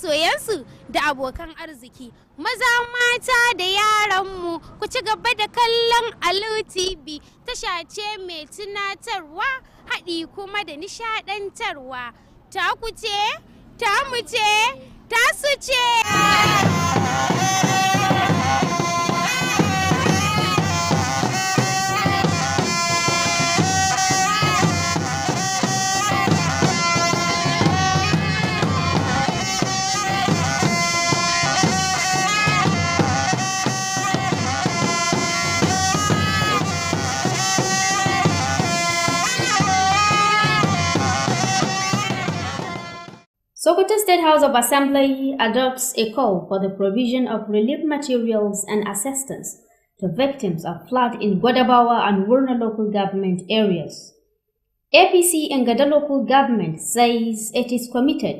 masoyansu da abokan arziki. Maza mata da yaranmu ku ci gaba da kallon Alu TV, tasha ce mai tunatarwa haɗi kuma da nishaɗantarwa. Ta ku ce, ta mu ce, ta su ce. Sokoto State House of Assembly adopts a call for the provision of relief materials and assistance to victims of flood in Godabawa and Wurna local government areas. APC in Gada local government says it is committed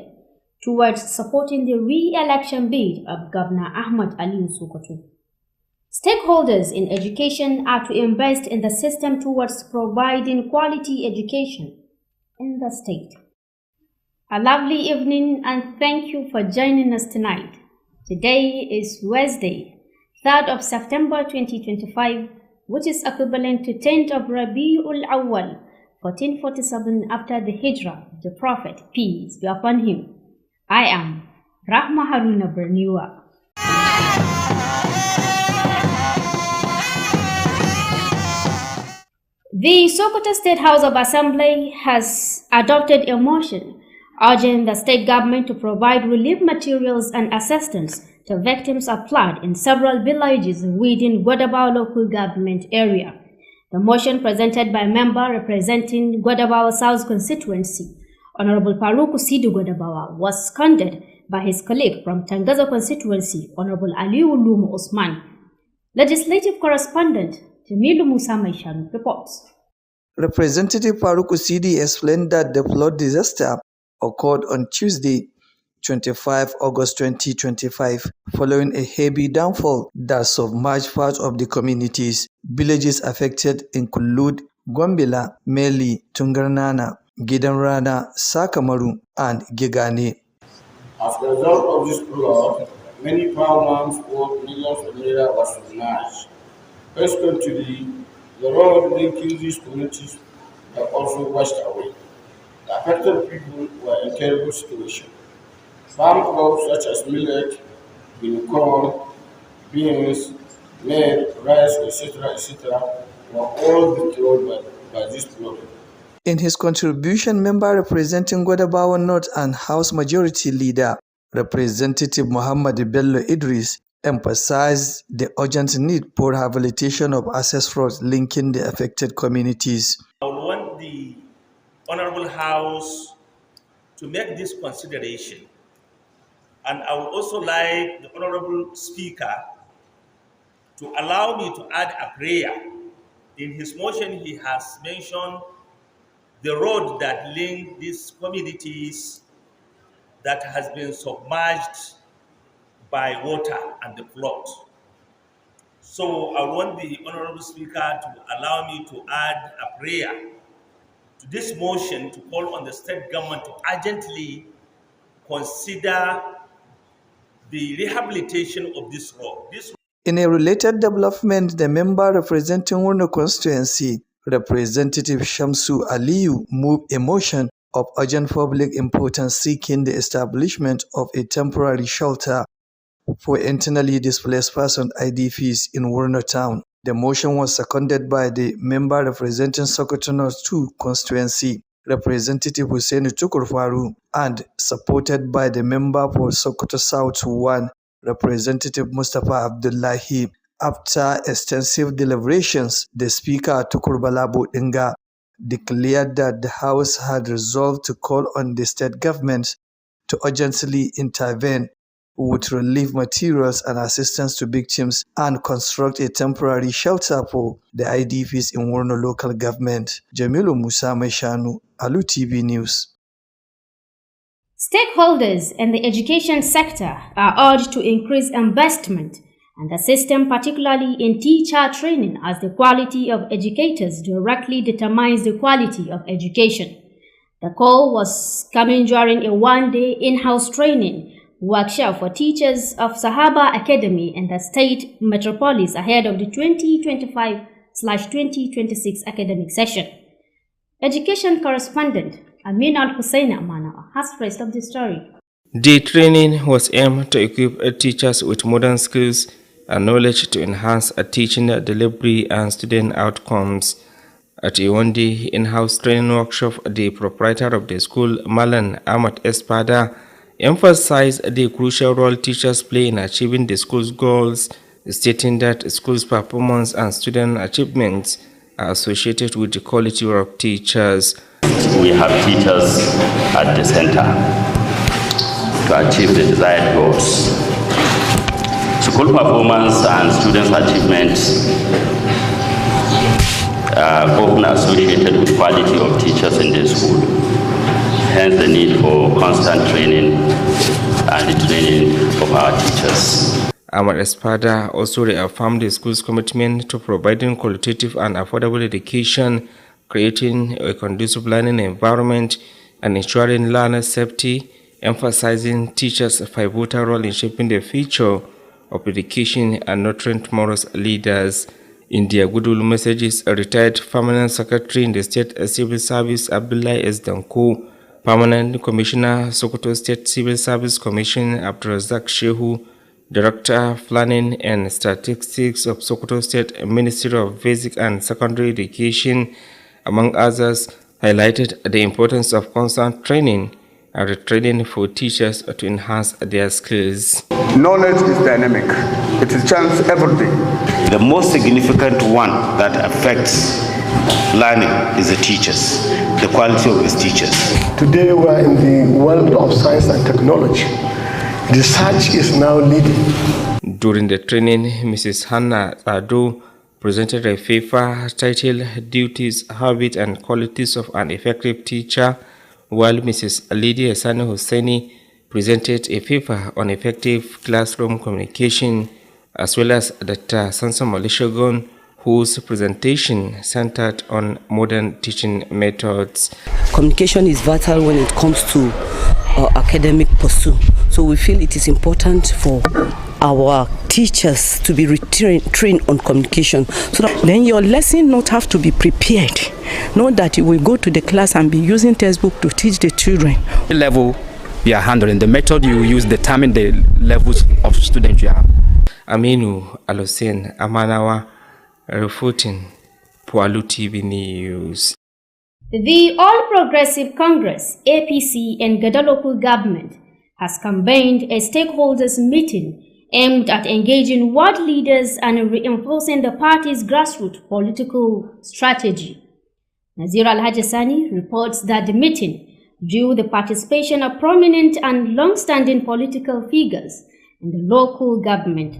towards supporting the re-election bid of Governor Ahmad Ali Sokoto. Stakeholders in education are to invest in the system towards providing quality education in the state. A lovely evening and thank you for joining us tonight. Today is Wednesday, 3rd of September 2025, which is equivalent to 10th of Rabi'ul Awwal, 1447 after the Hijrah of the Prophet, peace be upon him. I am Rahma Haruna Berniwa. The Sokoto State House of Assembly has adopted a motion urging the state government to provide relief materials and assistance to victims of flood in several villages within Godabawa local government area. The motion presented by member representing Godabawa South constituency, Honorable Faruku Sidu Godabawa, was seconded by his colleague from Tangaza constituency, Honorable Aliu Lumu Osman. Legislative correspondent Jamilu Musa Maishan reports. Representative Faruku Sidi explained that the flood disaster occurred on Tuesday, 25 August 2025, following a heavy downfall that submerged parts of the communities. Villages affected include Gombila, Meli, Tungarnana, Gidanrana, Sakamaru, and Gigane. As a result of this flood, many farmlands worth millions of naira was submerged. Consequently, the road linking these communities are also washed away. The affected people were in a terrible situation. Farm crops such as millet, corn, beans, maize, rice, etc., were all destroyed by this flood. In his contribution, member representing Godabawa North and House Majority Leader, Representative Muhammad Bello Idris, emphasized the urgent need for rehabilitation of access roads linking the affected communities. I would want the Honorable House to make this consideration, and I would also like the Honorable Speaker to allow me to add a prayer. In his motion, he has mentioned the road that links these communities that has been submerged by water and the flood. So I want the Honorable Speaker to allow me to add a prayer to this motion to call on the state government to urgently consider the rehabilitation of this road. In a related development, the member representing Wurno constituency, Representative Shamsu Aliyu, moved a motion of urgent public importance seeking the establishment of a temporary shelter for internally displaced persons IDPs in Wurno town. The motion was seconded by the member representing Sokoto North 2 constituency, Representative Hussein Tukur, and supported by the member for Sokoto South 1, Representative Mustafa Abdullahi. After extensive deliberations, the Speaker Tukur Balabo Inga declared that the House had resolved to call on the state government to urgently intervene with relief materials and assistance to victims and construct a temporary shelter for the IDPs in Wurno local government. Jamilu Musa Maishanu, Alu TV News. Stakeholders in the education sector are urged to increase investment in the system, particularly in teacher training, as the quality of educators directly determines the quality of education. The call was coming during a one-day in-house training workshop for teachers of Sahaba Academy and the State Metropolis ahead of the 2025/2026 academic session. Education correspondent Amin Al-Hussein Amana has rest of the story. The training was aimed to equip teachers with modern skills and knowledge to enhance teaching delivery and student outcomes. At a one-day in-house training workshop, the proprietor of the school, Malan Ahmad Espada, emphasized the crucial role teachers play in achieving the school's goals, stating that school's performance and student achievements are associated with the quality of teachers. We have teachers at the center to achieve the desired goals. School performance and students' achievements are often associated with quality of teachers in the school. Hence the need for constant training and the training of our teachers. Ahmad Espada also reaffirmed the school's commitment to providing qualitative and affordable education, creating a conducive learning environment, and ensuring learner safety, emphasizing teachers' pivotal role in shaping the future of education and nurturing tomorrow's leaders. In their goodwill messages, a retired permanent secretary in the State Civil Service, Abdullahi S. Danko, Permanent Commissioner, Sokoto State Civil Service Commission, Abdurazak Shehu, Director of Planning and Statistics of Sokoto State Ministry of Basic and Secondary Education, among others, highlighted the importance of constant training and retraining for teachers to enhance their skills. Knowledge is dynamic. It is changed every day. The most significant one that affects learning is the teachers, the quality of these teachers. Today we are in the world of science and technology. Research is now leading. During the training, Mrs. Hannah Ado presented a paper titled Duties, Habits and Qualities of an Effective Teacher, while Mrs. Lydia Sani Hosseini presented a paper on effective classroom communication, as well as Dr. Sansom Alishogun, whose presentation centered on modern teaching methods. Communication is vital when it comes to academic pursuit. So we feel it is important for our teachers to be trained on communication, so that then your lesson not have to be prepared. Not that you will go to the class and be using textbook to teach the children. The level you are handling, the method you use determine the levels of students you have. Aminu Alosen Amanawa reporting for Alu TV News. The All Progressive Congress, APC, and Gada local government has convened a stakeholders meeting aimed at engaging ward leaders and reinforcing the party's grassroots political strategy. Nazir Al-Hajasani reports that the meeting drew the participation of prominent and long-standing political figures in the local government.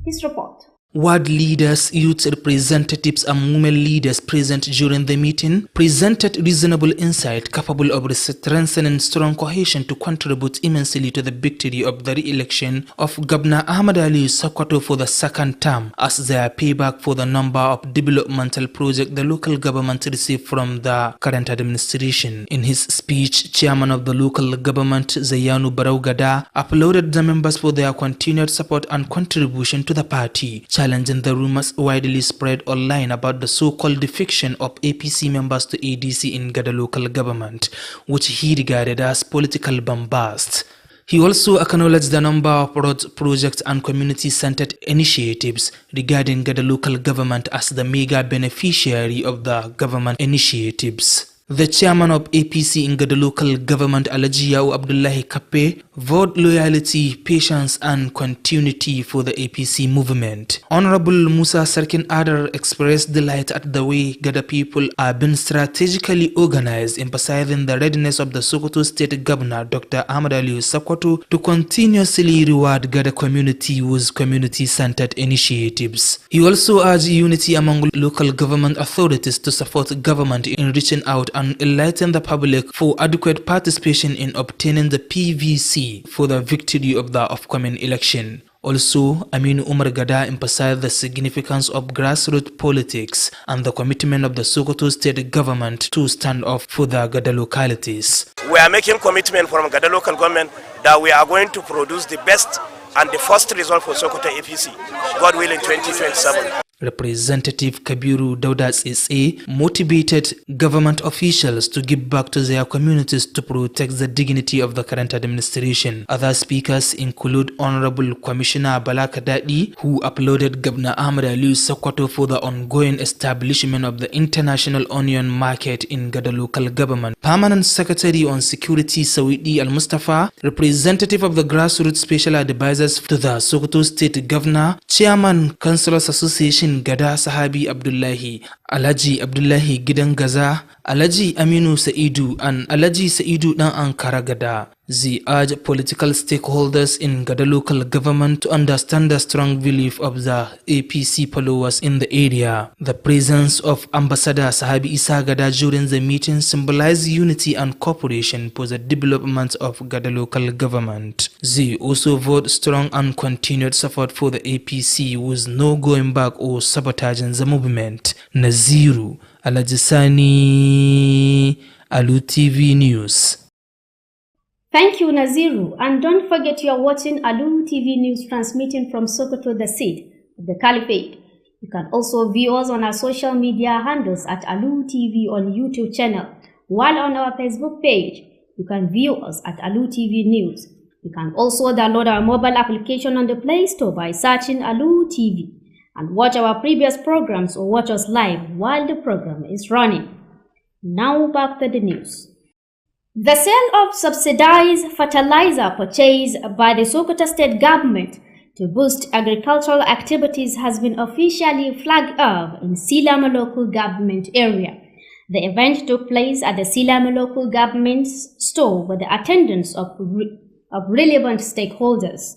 His report. Ward leaders, youth representatives and women leaders present during the meeting presented reasonable insight capable of strengthening strong cohesion to contribute immensely to the victory of the re-election of Governor Ahmad Ali Sokoto for the second term, as their payback for the number of developmental projects the local government received from the current administration. In his speech, Chairman of the local government, Zayanu Baraugada, applauded the members for their continued support and contribution to the party, challenging the rumors widely spread online about the so-called defection of APC members to ADC in Gada local government, which he regarded as political bombast. He also acknowledged the number of road projects and community-centered initiatives regarding Gada local government as the mega beneficiary of the government initiatives. The chairman of APC in Gada local government, Alajiyau Abdullahi Kappe, vowed loyalty, patience and continuity for the APC movement. Honorable Musa Sarkin Adar expressed delight at the way Gada people are being strategically organized, emphasizing the readiness of the Sokoto State Governor, Dr. Ahmad Ali Sokoto, to continuously reward Gada community with community-centered initiatives. He also urged unity among local government authorities to support government in reaching out and enlighten the public for adequate participation in obtaining the PVC for the victory of the upcoming election. Also, Aminu Umar Gada emphasized the significance of grassroots politics and the commitment of the Sokoto state government to stand up for the Gada localities. We are making commitment from Gada local government that we are going to produce the best and the first result for Sokoto APC, God willing, 2027. Representative Kabiru Dauda Tsetse motivated government officials to give back to their communities to protect the dignity of the current administration. Other speakers include Honorable Commissioner Balaka Dadi, who applauded Governor Ahmed Aliyu Sokoto for the ongoing establishment of the International Onion Market in Gada local government. Permanent Secretary on Security Sawidi Al-Mustafa, representative of the Grassroots Special Advisors to the Sokoto State Governor, Chairman Councillors Association Gada Sahabi Abdullahi, Alhaji Abdullahi Gidan Gaza, Alhaji Aminu Saidu and Alhaji Saidu Dan Ankara Gada. They urge political stakeholders in Gada local government to understand the strong belief of the APC followers in the area. The presence of Ambassador Sahabi Isa Gada during the meeting symbolized unity and cooperation for the development of Gada local government. They also vote strong and continued support for the APC with no going back or sabotaging the movement. Naziru Alajisani, Alu TV News. Thank you, Naziru. And don't forget you are watching Alu TV News transmitting from Sokoto, the seat of the Caliphate. You can also view us on our social media handles at Alu TV on YouTube channel. While on our Facebook page, you can view us at Alu TV News. You can also download our mobile application on the Play Store by searching Alu TV and watch our previous programs or watch us live while the program is running. Now back to the news. The sale of subsidized fertilizer purchased by the Sokoto State government to boost agricultural activities has been officially flagged up in Silame local government area. The event took place at the Silame local government store with the attendance of relevant stakeholders.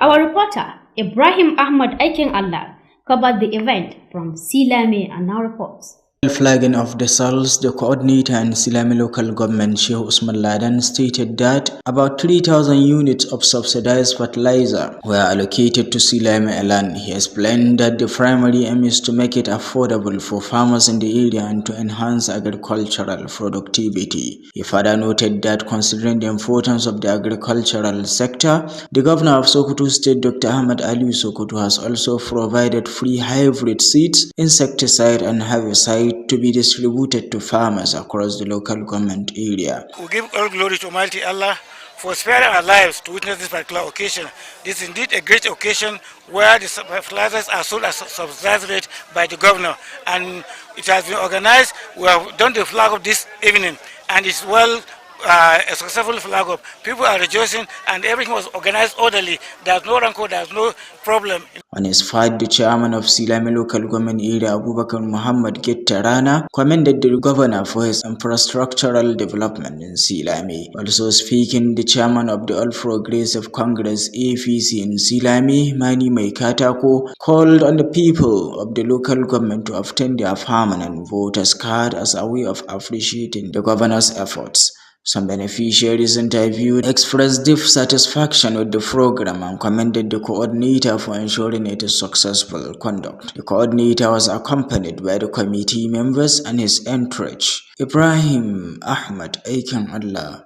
Our reporter, Ibrahim Ahmad Aiken Allah, covered the event from Silame and now reports. Flagging of the sales, the coordinator in Silame local government, Sheikh Usman Ladan, stated that about 3,000 units of subsidized fertilizer were allocated to Silame Elan. He explained that the primary aim is to make it affordable for farmers in the area and to enhance agricultural productivity. He further noted that considering the importance of the agricultural sector, the governor of Sokoto State, Dr. Ahmed Aliyu Sokoto, has also provided free hybrid seeds, insecticide and herbicide to be distributed to farmers across the local government area. We give all glory to Almighty Allah for sparing our lives to witness this particular occasion. This is indeed a great occasion where the fertilizers are sold at subsidized rate by the governor, and it has been organized. We have done the flag up this evening, and it's well a successful flag up. People are rejoicing, and everything was organized orderly. There's no rancor, there's no problem. On his part, the chairman of Silame local government area, Abubakar Muhammad Gettarana, commended the governor for his infrastructural development in Silame. Also speaking, the chairman of the All Progressive Congress APC in Silame, Mani Maikatako, called on the people of the local government to obtain their permanent voters card as a way of appreciating the governor's efforts. Some beneficiaries interviewed expressed deep satisfaction with the program and commended the coordinator for ensuring its successful conduct. The coordinator was accompanied by the committee members and his entourage. Ibrahim Ahmad Aiken Allah,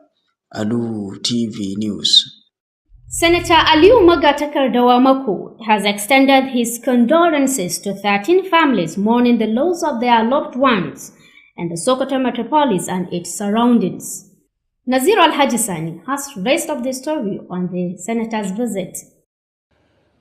Alu TV News. Senator Aliyu Magatakardawa Mako has extended his condolences to 13 families mourning the loss of their loved ones in the Sokoto metropolis and its surroundings. Nazir Al-Hajisani has the rest of the story on the senator's visit.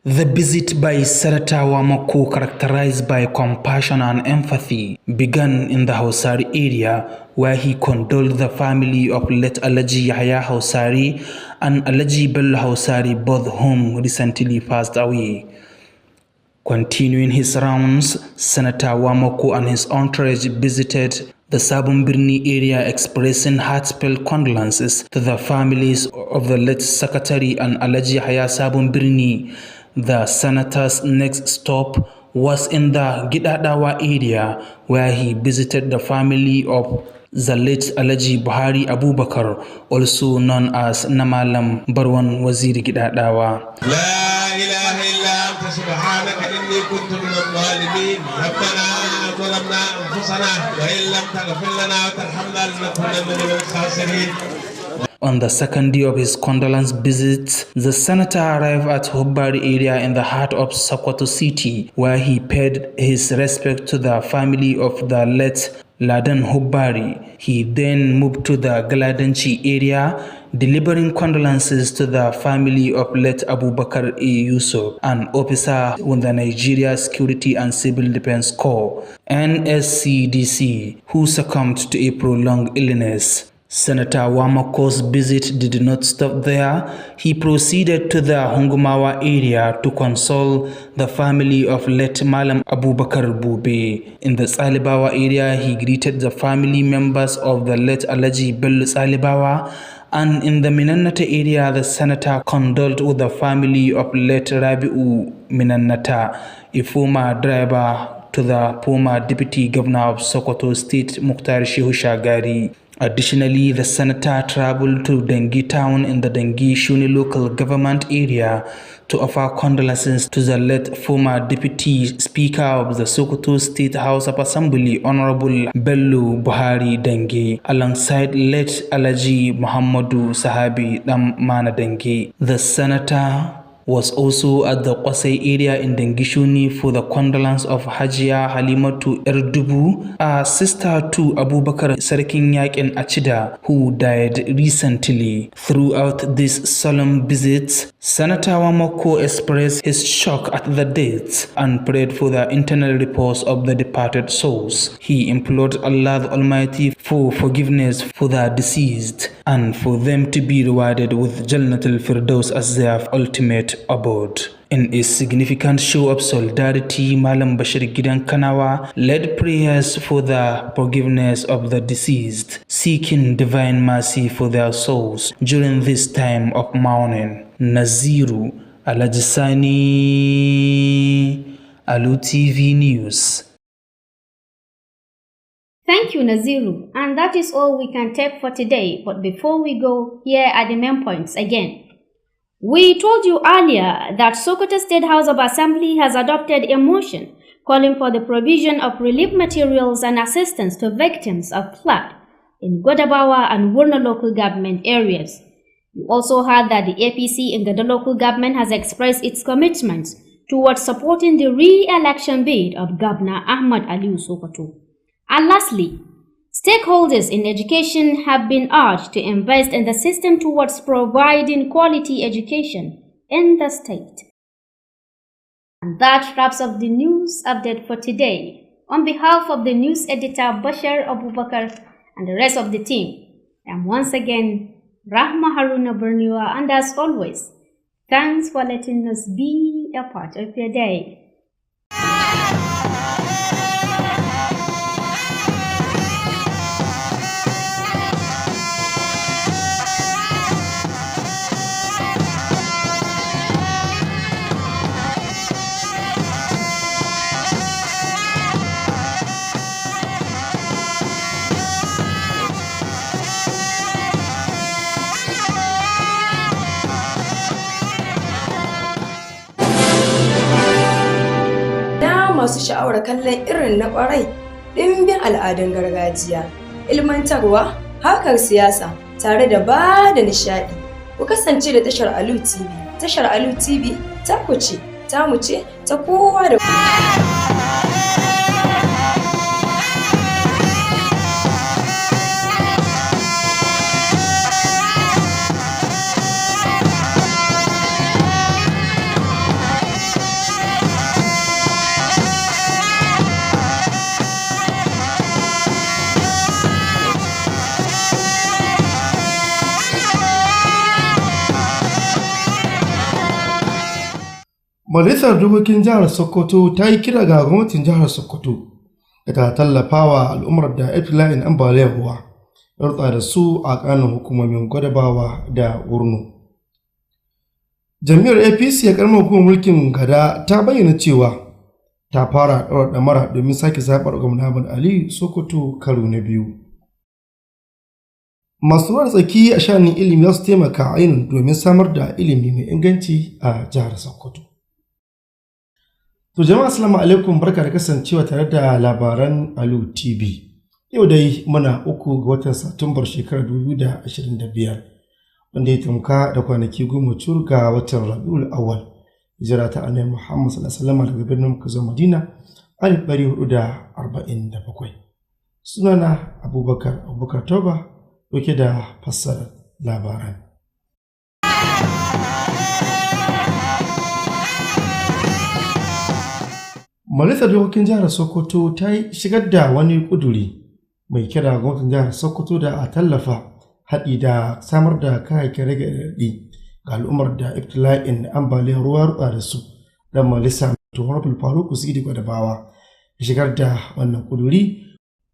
The visit by Senator Wamako, characterized by compassion and empathy, began in the Hausari area, where he condoled the family of late Alhaji Yahya Hausari and Alhaji Bello Hausari, both whom recently passed away. Continuing his rounds, Senator Wamako and his entourage visited the Sabon Birni area, expressing heartfelt condolences to the families of the late Secretary and Alhaji Yahya Sabon Birni. The senator's next stop was in the Gidadawa area, where he visited the family of the late Alhaji Buhari Abubakar, also known as Namalam Barwan Waziri Gidadawa. La ilaha illa anta subhanaka inni kuntu minadh dhalimin. Rabbana ظلمنا أنفسنا وإن لم تغفر لنا وترحمنا لنكونن من الخاسرين. On the second day of his condolence visits, the senator arrived at Hubbari area in the heart of Sokoto city, where he paid his respect to the family of the late Ladan Hubbari. He then moved to the Galadanchi area, delivering condolences to the family of late Abubakar A. Yusuf, an officer with the Nigeria Security and Civil Defense Corps, NSCDC, who succumbed to a prolonged illness. Senator Wamako's visit did not stop there. He proceeded to the Hungumawa area to console the family of late Malam Abubakar Bube. In the Salibawa area, he greeted the family members of the late Alaji Bello Salibawa, and in the Minannata area, the senator condoled with the family of late Rabi'u Minannata, a former driver to the former deputy governor of Sokoto State, Mukhtar Shehu Shagari. Additionally, the senator traveled to Dengi town in the Dengi Shuni local government area to offer condolences to the late former deputy speaker of the Sokoto State House of Assembly, Honorable Bello Buhari Dengi, alongside late Alaji Muhammadu Sahabi Damana Dengi. The senator was also at the Kwasai area in Dengishuni for the condolence of Hajia Halimatu Erdubu, a sister to Abubakar Sarkin Yakin Achida, who died recently. Throughout these solemn visits, Senator Wamako expressed his shock at the deaths and prayed for the eternal repose of the departed souls. He implored Allah the Almighty for forgiveness for the deceased and for them to be rewarded with Jannatul Firdaus as their ultimate abode. In a significant show of solidarity, Malam Bashir Gidan Kanawa led prayers for the forgiveness of the deceased, seeking divine mercy for their souls during this time of mourning. Naziru Alajisani, Alu TV News. Thank you, Naziru. And that is all we can take for today. But before we go, here are the main points again. We told you earlier that Sokoto State House of Assembly has adopted a motion calling for the provision of relief materials and assistance to victims of flood in Godabawa and Wurno local government areas. You also heard that the APC in the local government has expressed its commitment towards supporting the re-election bid of Governor Ahmad Aliu Sokoto. And lastly, stakeholders in education have been urged to invest in the system towards providing quality education in the state. And that wraps up the news update for today. On behalf of the news editor Bashar Abubakar and the rest of the team, I'm once again Rahma Haruna Berniwa, and as always, thanks for letting us be a part of your day. masu sha'awar kallon irin na kwarai ɗimbin al'adun gargajiya, ilmantarwa, harkar siyasa tare da ba da nishaɗi. Ku kasance da tashar Alu TV. Tashar Alu TV ta ku ce, ta mu ce, ta kowa da Majalisar Dokokin Jihar Sokoto ta yi kira ga gwamnatin Jihar Sokoto da ta tallafawa al'ummar da iftila'in ambaliyar ruwa ya rutsa da su a ƙananan hukumomin Gwadabawa da Wurno. Jam'iyyar APC a ƙaramar hukumar mulkin Gada ta bayyana cewa ta fara ɗaura ɗamara domin sake zaɓar gwamna Ahmad Ali Sokoto karo na biyu. Masu ruwa da tsaki a sha'anin ilimi za su taimaka ainihin domin samar da ilimi mai inganci a jihar Sokoto. To jama'a assalamu alaikum, barka da kasancewa tare da labaran Alu TV. Yau dai muna 3 ga watan Satumbar shekarar 2025 wanda ya tamka da kwanaki 10 ga watan Rabiul Awwal. Hijira ta Annabi Muhammad sallallahu alaihi wasallam daga birnin Makka zuwa Madina 1447. Sunana Abubakar Toba dauke da fassarar labaran. Majalisar Dokokin Jihar Sokoto ta yi shigar da wani ƙuduri mai kira gwamnatin jihar Sokoto da a tallafa haɗi da samar da kayayyakin rage raɗaɗi ga al'ummar da ibtila'in ambaliyar ruwa ruɓa da su. Dan majalisa Honorable Faruku Sidi Gwadabawa ya shigar da wannan ƙuduri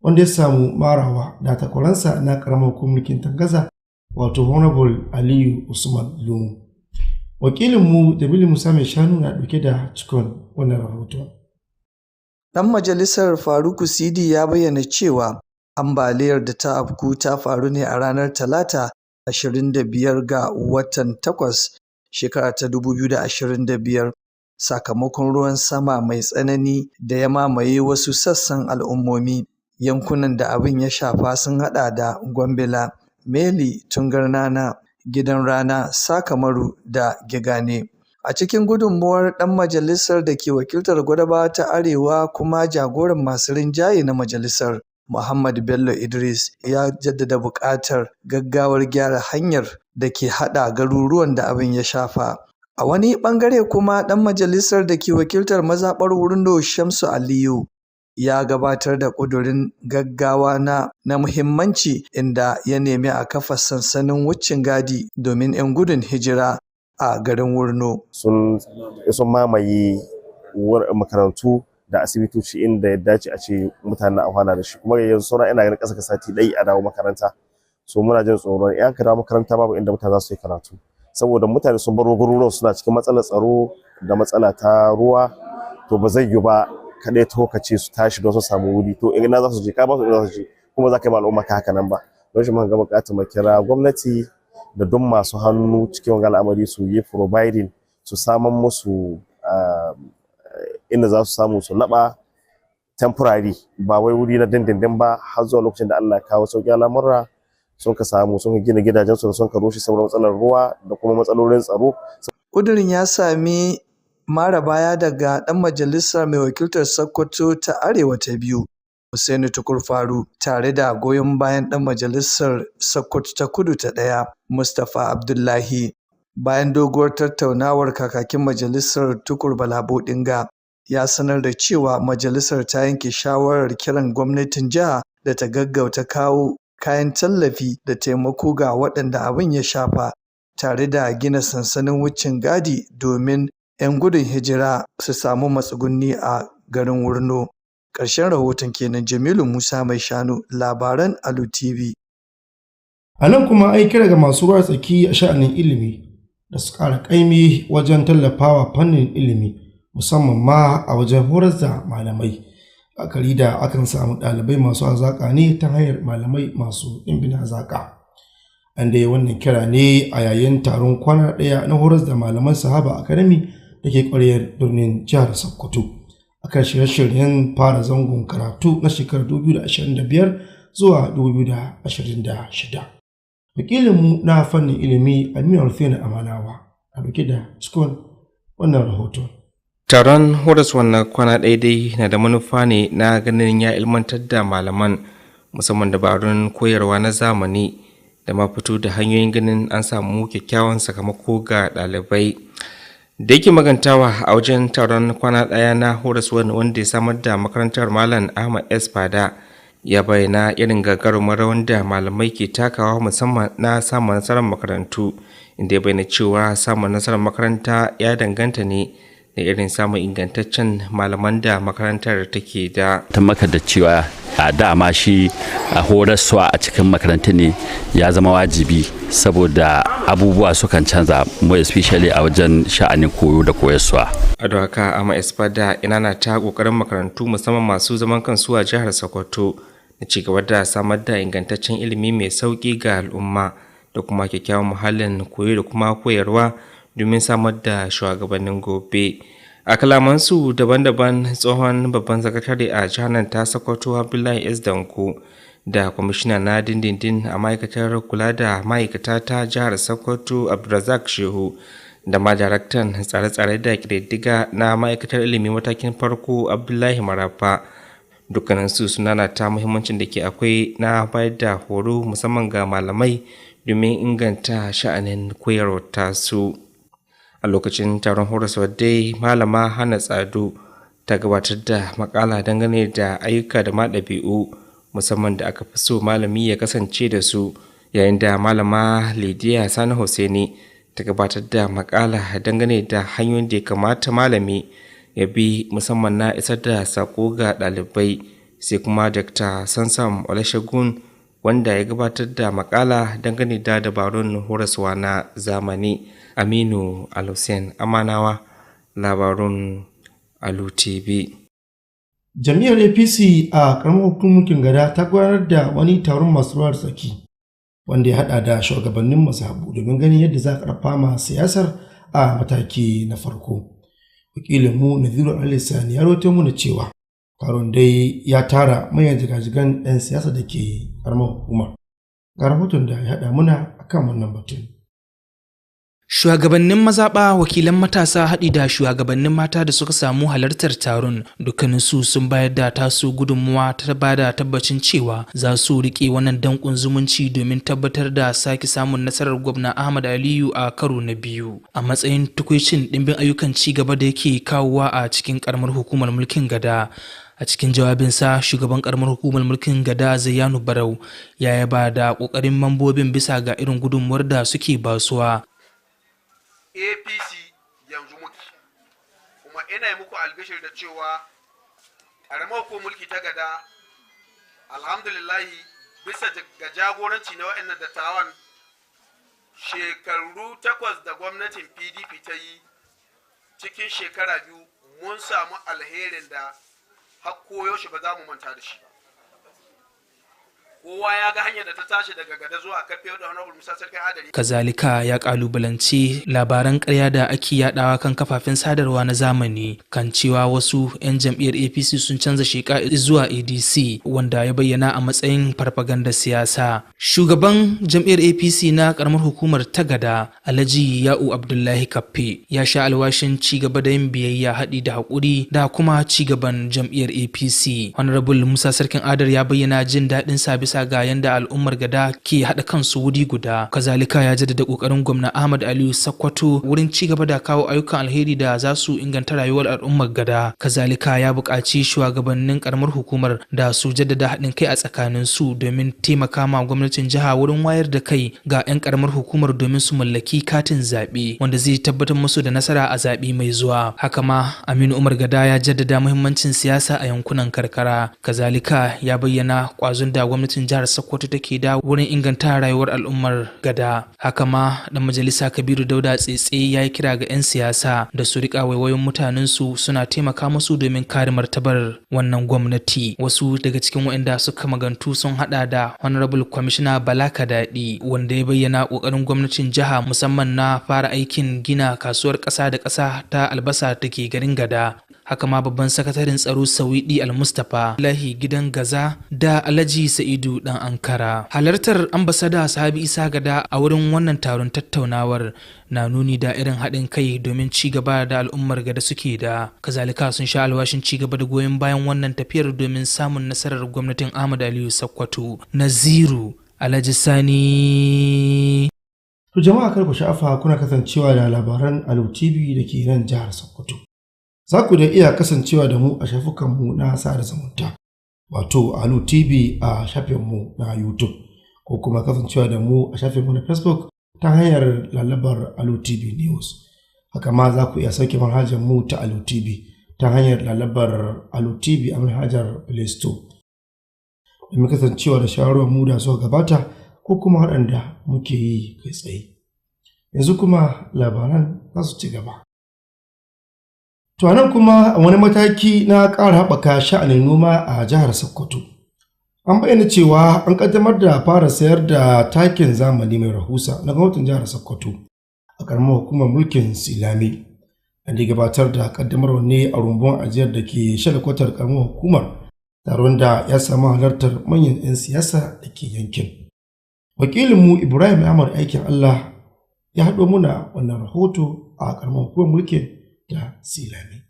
wanda ya samu marawa da takwaransa na ƙaramar mulkin Tangaza wato Honorable Aliyu Usman Lumu. Wakilinmu Jamilu Musa Mai Shanu na ɗauke da cikon wannan rahoton. Ɗan majalisar Faruku Sidi ya bayyana cewa ambaliyar da ta afku ta faru ne a ranar Talata 25 ga watan 8 shekara ta 2025 sakamakon ruwan sama mai tsanani da ya mamaye wasu sassan al'ummomi. Yankunan da abin ya shafa sun haɗa da Gwambila, Meli, Tungarnana, Gidan Rana, Sakamaru da Gigane. A cikin gudunmuwar ɗan majalisar da ke wakiltar Gwadabawa ta Arewa kuma jagoran masu rinjaye na majalisar, Muhammad Bello Idris ya jaddada buƙatar gaggawar gyara hanyar da ke haɗa garuruwan da abin ya shafa. A wani ɓangare kuma ɗan majalisar da ke wakiltar mazaɓar Wurno Shamsu Aliyu ya gabatar da ƙudurin gaggawa na muhimmanci inda ya nemi a kafa sansanin wucin gadi domin 'yan gudun hijira a garin Wurno. Sun mamaye makarantu da asibitoci inda ya dace a ce mutane na amfana da shi, kuma yanzu sauran ina ganin ƙasa sati ɗaya a dawo makaranta. So muna jin tsoron in ka dawo makaranta babu inda mutane za su yi karatu, saboda mutane sun baro garuruwan suna cikin matsalar tsaro da matsala ta ruwa. To ba zai yi ba kaɗai ta ce su tashi don su samu wuri, to ina za su je, ka ba su ina za su je, kuma za ka yi ma al'umma ka haka nan ba. Don shi muka ga buƙatar mu kira gwamnati da duk masu hannu cikin wani al'amari su yi providing, su saman musu inda za su samu su laɓa temporary, ba wai wuri na dindindin ba, har zuwa lokacin da Allah ya kawo sauƙi al'amura sun ka samu sun gina gidajensu da sun ka rushe saboda matsalar ruwa da kuma matsalolin tsaro. Ƙudurin ya sami mara baya daga ɗan majalisar mai wakiltar Sokoto ta Arewa ta biyu, Hussaini Tukur Faru, tare da goyon bayan ɗan majalisar Sokoto ta Kudu ta ɗaya, Mustapha Abdullahi. Bayan doguwar tattaunawar, kakakin majalisar Tukur Balabodinga ya sanar da cewa majalisar ta yanke shawarar kiran gwamnatin jiha da ta gaggauta kawo kayan tallafi da taimako ga waɗanda abin ya shafa, tare da gina sansanin wucin gadi domin 'yan gudun hijira su samu matsugunni a garin Wurno. Ƙarshen rahoton kenan. Jamilu Musa Mai Shanu, labaran Alu Tv. A nan kuma ai kira ga masu ruwa tsaki a sha'anin ilimi da su ƙara ƙaimi wajen tallafawa fannin ilimi, musamman ma a wajen horar da malamai. Akari da akan samu ɗalibai masu hazaƙa ne ta hanyar malamai masu ɗimbin hazaƙa. An dai wannan kira ne a yayin taron kwana ɗaya na horar da malaman Sahaba Academy da ke ƙwaryar birnin jihar Sokoto akan shirye-shiryen fara zangon karatu na shekarar 2025 zuwa 2026. Wakilinmu na fannin ilimi Aminu Alfena Amanawa a dauke da cikon wannan rahoton. Taron horas wannan kwana daidai na da manufa ne na ganin ya ilmantar da malaman, musamman dabarun koyarwa na zamani da ma fito da hanyoyin ganin an samu kyakkyawan sakamako ga ɗalibai. Da yake magantawa a wajen taron kwana ɗaya na horaswa wanda ya samar da makarantar Malam Ahmad S. Fada, ya bayyana irin gagarumar rawar da malamai ke takawa musamman na samun nasarar makarantu, inda ya bayyana cewa samun nasarar makaranta ya danganta ne da irin samun ingantaccen malaman da makarantar take da. Ta maka da cewa a dama shi a horaswa a cikin makaranta ne ya zama wajibi, saboda abubuwa sukan canza, more especially a wajen sha'anin koyo da koyarwa. A da haka ama espada ina na ta kokarin makarantu musamman masu zaman kansu a jihar Sokoto na ci gaba da samar da ingantaccen ilimi mai sauki ga al'umma da kuma kyakkyawan muhallin koyo da kuma koyarwa domin samar da shugabannin gobe. A kalamansu daban-daban tsohon babban sakatare a jihar ta Sokoto Abdullahi S. Danko da kwamishina na dindindin a ma'aikatar kula da ma'aikata ta jihar Sokoto Abdulrazak Shehu da ma daraktan tsare-tsare da ƙididdiga na ma'aikatar ilimi matakin farko Abdullahi Marafa dukkaninsu suna ta muhimmancin da ke akwai na bayar da horo musamman ga malamai domin inganta sha'anin koyarwar tasu. A lokacin taron horaswa dai malama Hana Tsado ta gabatar da makala dangane da ayyuka da ma ɗabi'u musamman da aka fi so malami ya kasance da su, yayin da malama Lidiya Sani Hussaini ta gabatar da makala dangane da hanyoyin da ya kamata malami ya bi musamman na isar da sako ga ɗalibai, sai kuma Dr. Sansam Olashegun wanda ya gabatar da makala dangane da dabarun horaswa na zamani. Aminu Alusen Amanawa, labarun Alu TV. Jami'ar APC a ƙaramar hukumar Gada ta gudanar da wani taron masu ruwa da tsaki wanda ya haɗa da shugabannin mazhabu domin ganin yadda za a ƙarfa ma siyasar a mataki na farko. Wakilinmu Naziru Alisani ya rawaito mana cewa taron dai ya tara manyan jigajigan 'yan siyasa da ke ƙaramar hukumar. Ga rahoton da ya haɗa muna akan wannan batun. Shugabannin mazaɓa, wakilan matasa haɗi da shugabannin mata da suka samu halartar taron dukkaninsu sun bayar da tasu gudunmuwa ta bada tabbacin cewa za su riƙe wannan danƙon zumunci domin tabbatar da sake samun nasarar gwamna Ahmad Aliyu a karo na biyu a matsayin tukuicin ɗimbin ayyukan ci gaba da yake kawowa a cikin ƙaramar hukumar mulkin Gada. A cikin jawabinsa shugaban karamar hukumar mulkin Gada Zayyanu Barau ya yaba da ƙoƙarin mambobin bisa ga irin gudunmuwar da suke basuwa. APC yanzu muke kuma ina yi muku albishir da cewa ƙaramar hukumar mulki ta Gada alhamdulillahi bisa ga jagoranci na waɗannan dattawan shekaru 8 da gwamnatin PDP ta yi cikin shekara 2 mun samu alherin da har koyo shi ba za mu manta da shi ba. Kowa ya ga hanyar da ta tashi daga Gada zuwa Kafe da Honorable Musa Sarkin Adari. Kazalika ya kalubalanci labaran ƙarya da ake yadawa kan kafafen sadarwa na zamani kan cewa wasu 'yan jam'iyyar APC sun canza sheka zuwa ADC wanda ya bayyana a matsayin farfaganda siyasa. Shugaban jam'iyyar APC na karamar hukumar ta Gada Alhaji Ya'u Abdullahi Kaffe ya sha alwashin ci gaba da yin biyayya haɗi da haƙuri da kuma ci gaban jam'iyyar APC. Honorable Musa Sarkin Adar ya bayyana jin daɗin sa bisa ga yanda al'ummar Gada ke haɗa kansu wuri guda. Kazalika ya jaddada ƙoƙarin gwamna Ahmad Aliyu Sakkwato wurin ci gaba da kawo ayyukan alheri da za su inganta rayuwar al'ummar Gada. Kazalika ya buƙaci shugabannin ƙaramar hukumar da su jaddada haɗin kai a tsakanin su domin taimaka ma gwamnatin jiha wurin wayar da kai ga 'yan ƙaramar hukumar domin su mallaki katin zaɓe wanda zai tabbatar musu da nasara a zaɓe mai zuwa. Haka ma Aminu Umar Gada ya jaddada muhimmancin siyasa a yankunan karkara. Kazalika ya bayyana ƙwazon da gwamnatin jihar Sokoto take da wurin inganta rayuwar al'ummar Gada. Haka ma dan majalisa Kabiru Dauda Tsetse ya yi kira ga 'yan siyasa da su rika waiwayon mutanen su suna taimaka musu domin kare martabar wannan gwamnati. Wasu daga cikin waɗanda suka magantu sun hada da Honorable Commissioner Bala Kadadi wanda ya bayyana kokarin gwamnatin jiha musamman na fara aikin gina kasuwar ƙasa da ƙasa ta albasa da ke garin Gada. Haka ma babban sakataren tsaro Sawidi Al-Mustapha Lahi Gidan Gaza da Alhaji Sa'idu Dan Ankara. Halartar ambasada Sahabi Isa Gada a wurin wannan taron tattaunawar na nuni da irin haɗin kai domin ci gaba da al'ummar Gada suke da. Kazalika sun sha alwashin ci gaba da goyon bayan wannan tafiyar domin samun nasarar gwamnatin Ahmad Aliyu Sakkwato. Naziru Alhaji Sani. To jama'a kar ku sha'afa kuna kasancewa da labaran Alu TV da ke nan jihar Sokoto. Za ku da iya kasancewa da mu a shafukanmu na sada zumunta, wato Alu TV a shafinmu na YouTube, ko kuma kasancewa da mu a shafinmu na Facebook ta hanyar lalabar Alu TV News. Haka ma za ku iya sauke manhajar mu ta Alu TV ta hanyar lalabar Alu TV a manhajar Play Store. Domin kasancewa da shawarwar mu da suka gabata ko kuma waɗanda muke yi kai tsaye. Yanzu kuma labaran za su ci gaba. To nan kuma wani mataki na ƙara haɓaka sha'anin noma a jihar Sokoto. An bayyana cewa an ƙaddamar da fara sayar da takin zamani mai rahusa na gwamnatin jihar Sokoto a ƙaramar hukumar mulkin Silame. an gabatar da kaddamarwa ne a rumbun ajiyar da ke shalkwatar karamar hukumar, taron da ya samu halartar manyan 'yan siyasa da ke yankin. Wakilinmu Ibrahim Ahmad aikin Allah ya haɗo muna wannan rahoto a karamar hukumar mulkin ta Silame.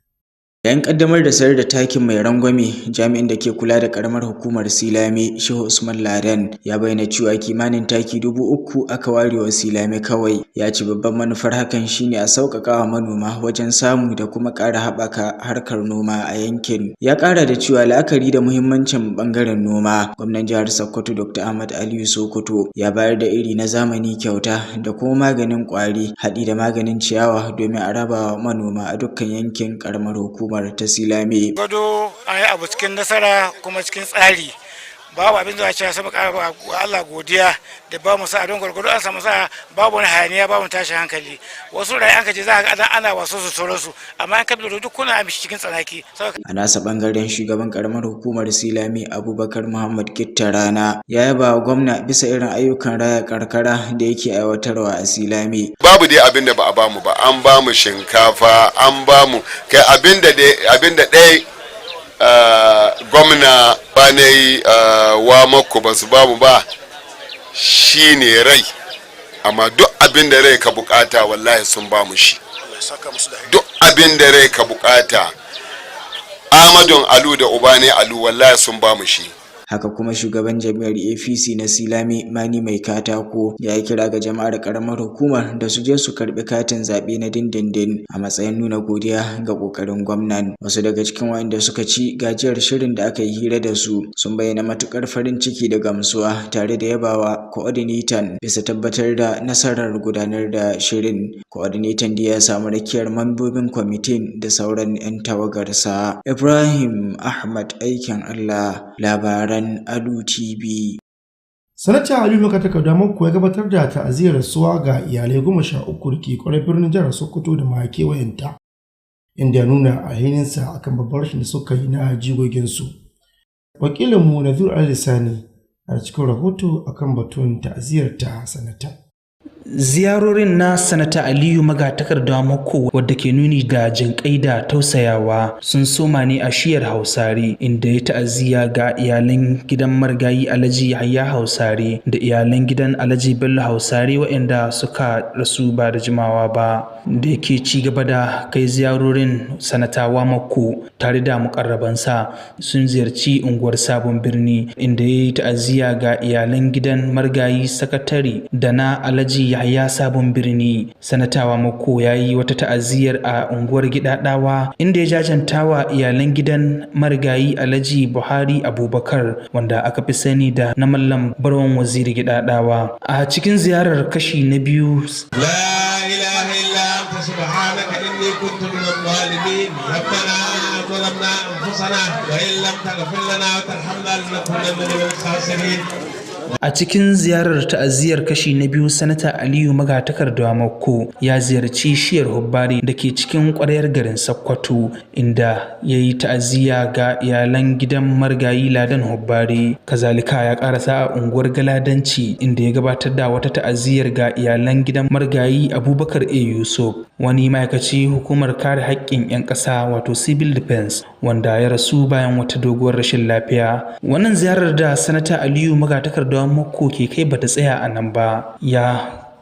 Yayin kaddamar da sayar da takin mai rangwame, jami'in da ke kula da karamar hukumar Silame, Shehu Usman Laden, ya bayyana cewa kimanin taki 3,000 aka ware wa Silame kawai. Ya ce babban manufar hakan shine a sauƙaƙa wa manoma wajen samu da kuma ƙara haɓaka harkar noma a yankin. Ya ƙara da cewa la'akari da muhimmancin ɓangaren noma, gwamnan jihar Sokoto Dr. Ahmad Aliyu Sokoto ya bayar da iri na zamani kyauta da kuma maganin ƙwari haɗi da maganin ciyawa domin a raba wa manoma a dukkan yankin karamar hukumar ta Silame. Gado an yi abu cikin nasara kuma cikin tsari. Babu abin da ya saba ƙara wa Allah godiya da ba mu sa don gwargwado an samu sa babu wani hayaniya babu tashin hankali. Wasu rai an kaje za ga ana wasu su sauran su amma an kabi duk kuna amshi cikin tsanaki. A nasa bangaren shugaban karamar hukumar Silame Abubakar Muhammad Gittarana ya yaba wa gwamna bisa irin ayyukan raya karkara da yake aiwatarwa a Silame. Babu dai abin da ba a bamu ba, an bamu shinkafa, an bamu kai abin da dai gwamna ba na yi wa mako ba su bamu ba shine rai, amma duk abin da rai ka bukata wallahi sun bamu shi. Duk abin da rai ka bukata Amadun Alu da Ubane Alu wallahi sun bamu shi. Haka kuma shugaban jami'ar APC na Silame Mani Mai Katako ya yi kira ga jama'ar karamar hukumar da su je su karbi katin zaɓe na dindindin a matsayin nuna godiya ga kokarin gwamnan. Wasu daga cikin waɗanda suka ci gajiyar shirin da aka yi hira da su sun bayyana matukar farin ciki da gamsuwa tare da yabawa coordinator bisa tabbatar da nasarar gudanar da shirin. Coordinator da ya samu rakiyar mambobin kwamitin da sauran 'yan tawagarsa. Ibrahim Ahmad aikin Allah, labaran Alu TV. Sanata Aliyu Makatakarda ya gabatar da ta'aziyar rasuwa ga iyalai 13 da ke kwarar birnin jihar Sokoto da ma kewayenta, inda ya nuna alhininsa akan babbar rashin da suka yi na jigoginsu. Wakilinmu Nazir Al-Lisani a cikin rahoto akan batun ta'aziyar ta sanata. Ziyarorin na Sanata Aliyu Magatakarda Mako wadda ke nuni da jinƙai da tausayawa sun soma ne a shiyar Hausare, inda ya ta'aziyya ga iyalan gidan marigayi Alhaji Yahaya Hausare da iyalan gidan Alhaji Bello Hausare waɗanda suka rasu ba da jimawa ba. Da yake ci gaba da kai ziyarorin, Sanatawa Mako tare da mukarrabansa sun ziyarci unguwar Sabon Birni, inda ya yi ta'aziyya ga iyalan gidan marigayi Sakatare da na Alhaji Yahaya Sabon Birni. Sanatawa Mako ya yi wata ta'aziyar a unguwar Gidadawa, inda ya jajantawa iyalan gidan marigayi Alhaji Buhari Abubakar wanda aka fi sani da na Mallam Barwan Waziri Gidadawa. A cikin ziyarar kashi na biyu, سبحانك إني كنت من الظالمين ربنا ظلمنا أنفسنا وإن لم تغفر لنا وترحمنا لنكونن من الخاسرين. A cikin ziyarar ta'aziyar kashi na biyu, Sanata Aliyu Magatakarda Mako ya ziyarci shiyar Hubbari da ke cikin ƙwaryar garin Sokoto, inda ya yi ta'aziyya ga iyalan gidan marigayi Ladan Hubbari. Kazalika ya karasa a unguwar Galadanci, inda ya gabatar da wata ta'aziyyar ga iyalan gidan marigayi Abubakar A. Yusuf, wani ma'aikaci hukumar kare haƙƙin 'yan ƙasa wato Civil Defense, wanda ya rasu bayan wata doguwar rashin lafiya. Wannan ziyarar da Sanata Aliyu Magatakarda Mako ke kai bata tsaya a nan ba, ya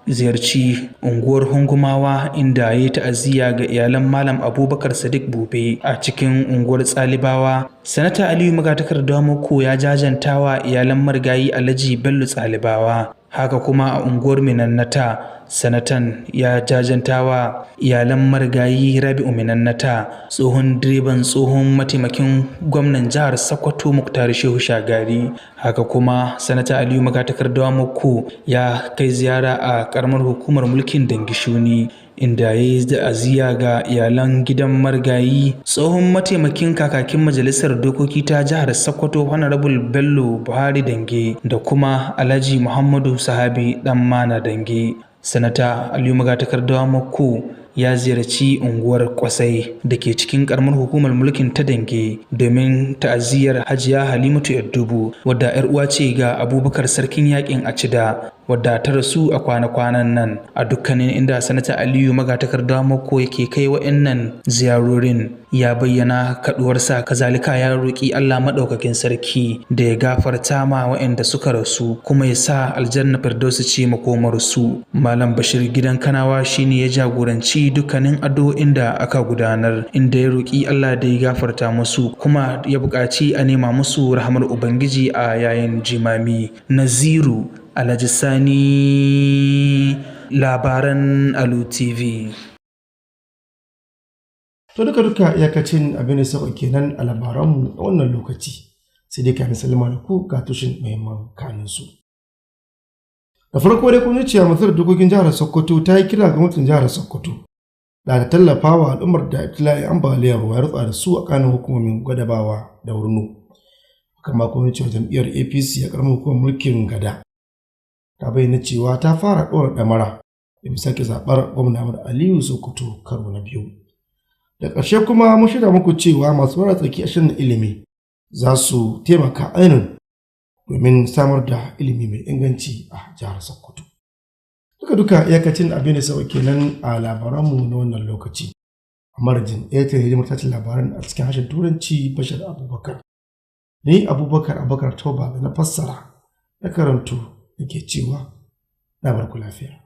ziyarci unguwar Hungumawa inda ya yi ta'aziyya ga iyalan Malam Abubakar Sadiq Bube. A cikin unguwar Tsalibawa, Sanata Aliyu Magatakarda Mako ya jajantawa iyalan marigayi Alhaji Bello Tsalibawa. Haka kuma a unguwar Minannata, sanatan ya jajantawa iyalan marigayi Rabi'u Minannata, tsohon direban tsohon mataimakin gwamnan jihar Sokoto Muktar Shehu Shagari. Haka kuma Sanata Aliyu Magatakarda Mako ya kai ziyara a karamar hukumar mulkin Dangishuni, inda ya yi ta'aziyya ga iyalan gidan marigayi tsohon mataimakin kakakin majalisar dokoki ta jihar Sokoto Honorable Bello Buhari Dange da kuma Alhaji Muhammadu Sahabi Danmana Dange. Sanata Aliyu Magatakarda Mako ya ziyarci unguwar Kwasai da ke cikin karamar hukumar mulkin ta Dange domin ta'aziyyar Hajiya Halimatu Yaddubu, wadda 'yar uwa ce ga Abubakar Sarkin Yakin Acida wadda ta rasu a kwana-kwanan nan a dukkanin inda sanata Aliyu magatakarda Mako yake kai wa'annan ziyarorin ya bayyana kaduwarsa, kazalika ya roki Allah madaukakin sarki da ya gafarta ma wa'anda suka rasu kuma ya sa aljanna firdausi ce makomar su. Malam Bashir Gidan Kanawa shine ya jagoranci dukkanin addu'o'in da aka gudanar, inda ya roki Allah da ya gafarta musu kuma ya buƙaci a nema musu rahmar ubangiji a yayin jimami. Naziru Alhaji Sani, labaran Alu TV. To duka iyakacin abin da sauka kenan a labaranmu a wannan lokaci, sai dai kamin salama da ku ga tushen muhimman kanunsu. Da farko dai gwamnatin masar dokokin jihar Sokoto ta yi kira ga gwamnatin jihar Sokoto da tallafawa al'ummar da ibtila'in ambaliyar ruwa ya rutsa da su a kanin hukumomin Gwadabawa da Wurno. Kama gwamnatin jam'iyyar APC a karamar hukumar mulkin Gada ta bayyana cewa ta fara ɗora ɗamara da sake zaɓar gwamna Aliyu Sokoto karo na biyu. Da ƙarshe kuma mun shirya muku cewa masu mara tsaki a shirin ilimi za su taimaka ainihin domin samar da ilimi mai inganci a jihar Sokoto. Duka iyakacin abin da sauke kenan a labaranmu na wannan lokaci. A marajin ta hidimar tacin labaran a cikin harshen Turanci Bashir Abubakar. Ni Abubakar Toba da na fassara na karanto yake cewa na barku lafiya.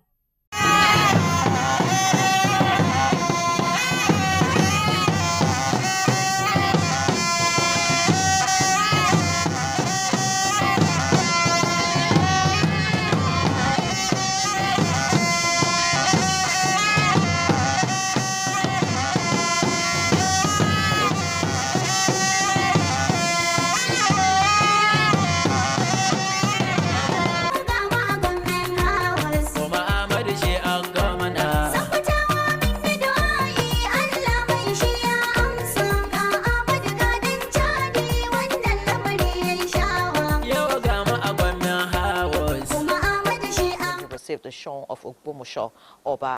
The Sean of Ogbomoso Oba.